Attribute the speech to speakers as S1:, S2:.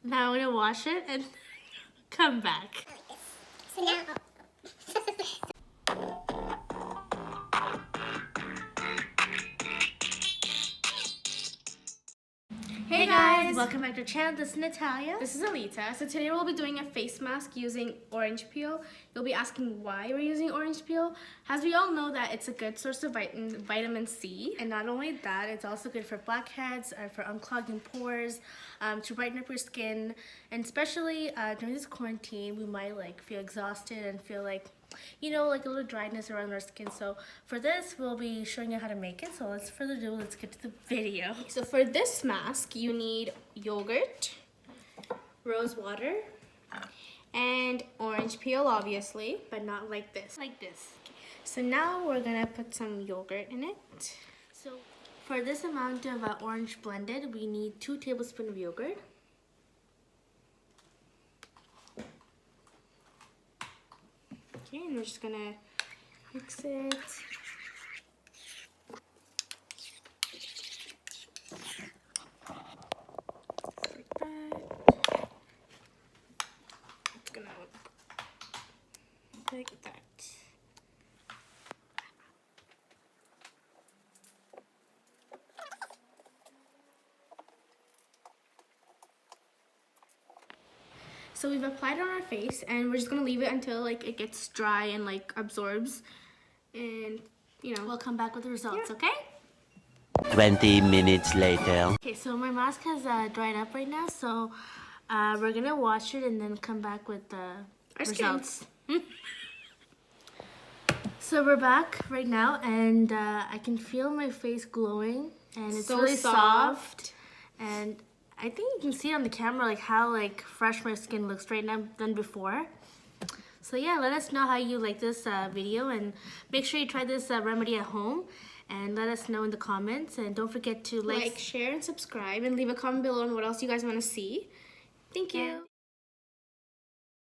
S1: Now I'm gonna wash it and come back.
S2: So now,
S1: Hey guys, welcome back to our channel. This is Natalia.
S3: This is Alita. So today we'll be doing a face mask using orange peel. You'll be asking why we're using orange peel. As we all know that it's a good source of vitamin C.
S1: And not only that, it's also good for blackheads, for unclogging pores, to brighten up your skin. And especially during this quarantine, we might feel exhausted and feel like a little dryness around our skin. So for this, we'll be showing you how to make it. So let's further ado, let's get to the video.
S3: So for this mask, you need yogurt, rose water, and orange peel, obviously, but not like this.
S1: Like this.
S3: So now we're gonna put some yogurt in it.
S1: So for this amount of orange blended, we need 2 tablespoons of yogurt.
S3: Okay, and we're just gonna mix it. Like that. It's gonna look like that. So we've applied it on our face, and we're just gonna leave it until it gets dry and absorbs, and
S1: We'll come back with the results, okay?
S4: 20 minutes later.
S1: Okay, so my mask has dried up right now, so we're gonna wash it and then come back with the results. So we're back right now, and I can feel my face glowing, and it's
S3: So
S1: really
S3: soft.
S1: and I think you can see on the camera how fresh my skin looks right now than before. So yeah, let us know how you like this video, and make sure you try this remedy at home, and let us know in the comments, and don't forget to
S3: Like, share, and subscribe, and leave a comment below on what else you guys want to see. Thank you.